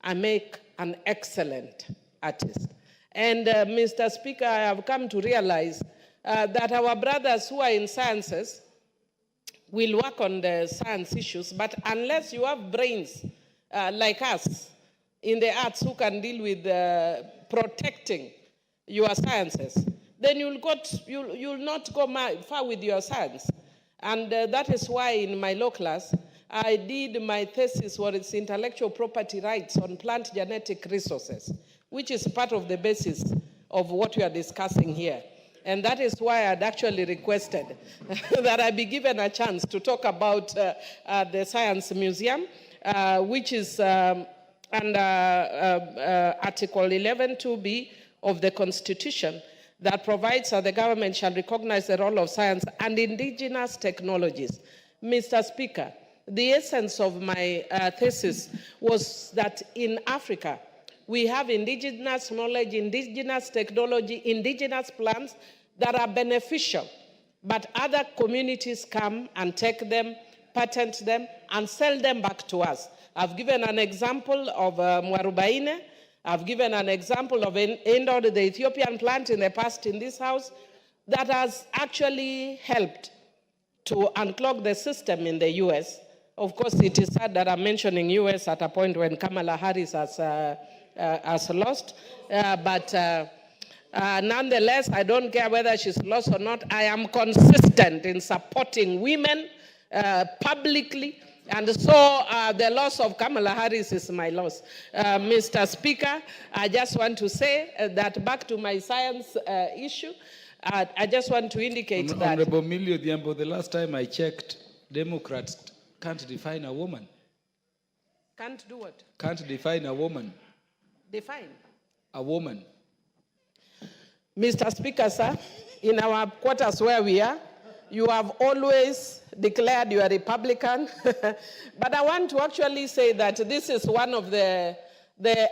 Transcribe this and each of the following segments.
I make an excellent artist. And Mr. Speaker, I have come to realize that our brothers who are in sciences will work on the science issues, but unless you have brains like us in the arts who can deal with protecting your sciences, then you'll not go far with your science. And that is why in my law class, I did my thesis for its intellectual property rights on plant genetic resources, which is part of the basis of what we are discussing here. And that is why I'd actually requested that I be given a chance to talk about the Science Museum, which is under Article 11(2)(b) of the Constitution, that provides that the government shall recognize the role of science and indigenous technologies. Mr. Speaker, the essence of my thesis was that in Africa, we have indigenous knowledge, indigenous technology, indigenous plants that are beneficial, but other communities come and take them, patent them, and sell them back to us. I've given an example of Mwarubaine. I've given an example of Endor, the Ethiopian plant in the past in this house, that has actually helped to unclog the system in the US. Of course, it is sad that I'm mentioning US at a point when Kamala Harris has lost, but nonetheless, I don't care whether she's lost or not. I am consistent in supporting women publicly, and so the loss of Kamala Harris is my loss. Mr. Speaker, I just want to say that back to my science issue, I just want to indicate that... Honorable Millie Odhiambo, the last time I checked, Democrats can't define a woman. Can't do what? Can't define a woman. Define? A woman. Mr. Speaker, sir, in our quarters where we are, you have always declared you are Republican. But I want to actually say that this is one of the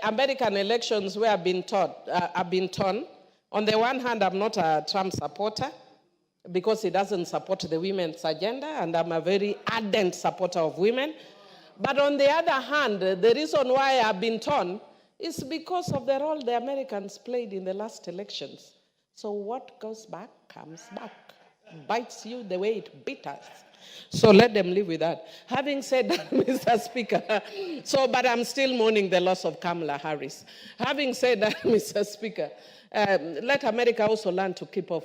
American elections where I've been torn. On the one hand, I'm not a Trump supporter because he doesn't support the women's agenda, and I'm a very ardent supporter of women. But on the other hand, the reason why I've been torn is because of the role the Americans played in the last elections. So what goes back comes back, bites you the way it bit us. So let them live with that. Having said that, Mr. Speaker, but I'm still mourning the loss of Kamala Harris. Having said that, Mr. Speaker, let America also learn to keep off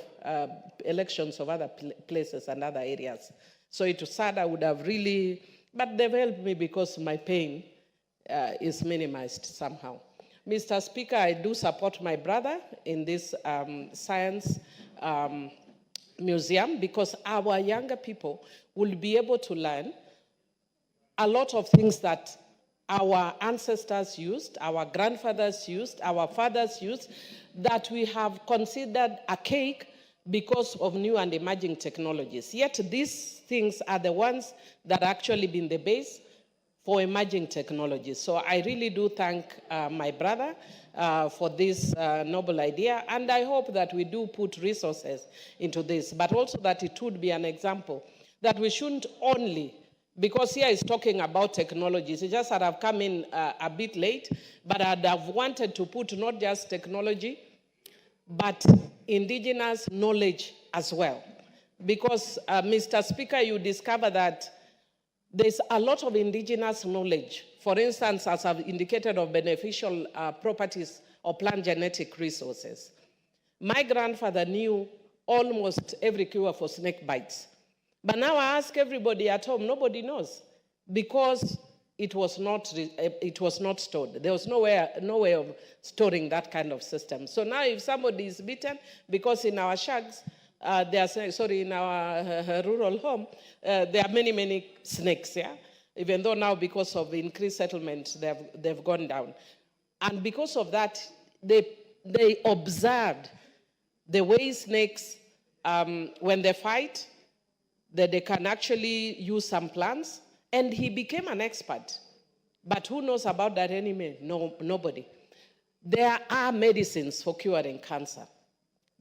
elections of other places and other areas. So it was sad, I would have really, but they've helped me because my pain is minimized somehow. Mr. Speaker, I do support my brother in this science museum because our younger people will be able to learn a lot of things that our ancestors used, our grandfathers used, our fathers used, that we have considered archaic because of new and emerging technologies. Yet these things are the ones that actually been the base for emerging technologies. So I really do thank my brother for this noble idea, and I hope that we do put resources into this, but also that it would be an example that we shouldn't only, because here is talking about technologies, it's just that I've come in a bit late, but I'd have wanted to put not just technology, but indigenous knowledge as well. Because, Mr. Speaker, you discover that there's a lot of indigenous knowledge, for instance, as I've indicated, of beneficial properties of plant genetic resources. My grandfather knew almost every cure for snake bites. But now I ask everybody at home, nobody knows, because it was not stored. There was no way of storing that kind of system. So now if somebody is bitten, because in our shags, in our rural home, there are many, many snakes, yeah? Even though now because of increased settlement, they've gone down. And because of that, they observed the way snakes, when they fight, that they can actually use some plants, and he became an expert. But who knows about that anyway? No, nobody. There are medicines for curing cancer.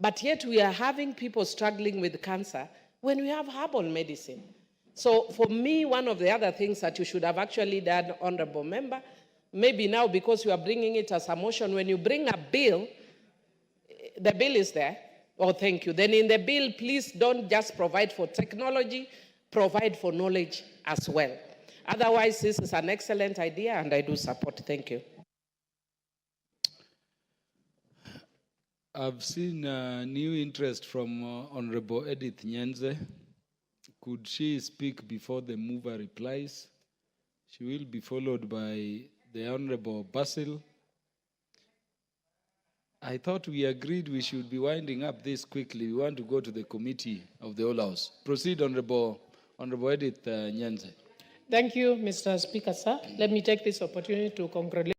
But yet we are having people struggling with cancer when we have herbal medicine. So for me, one of the other things that you should have actually done, Honorable Member, maybe now because you are bringing it as a motion, when you bring a bill, the bill is there. Oh, thank you. Then in the bill, please don't just provide for technology, provide for knowledge as well. Otherwise, this is an excellent idea, and I do support. Thank you. I've seen new interest from Honorable Edith Nyenze. Could she speak before the mover replies? She will be followed by the Honorable Basil. I thought we agreed we should be winding up this quickly. We want to go to the committee of the whole House. Proceed, Honorable Edith Nyenze. Thank you, Mr. Speaker, sir. Let me take this opportunity to congratulate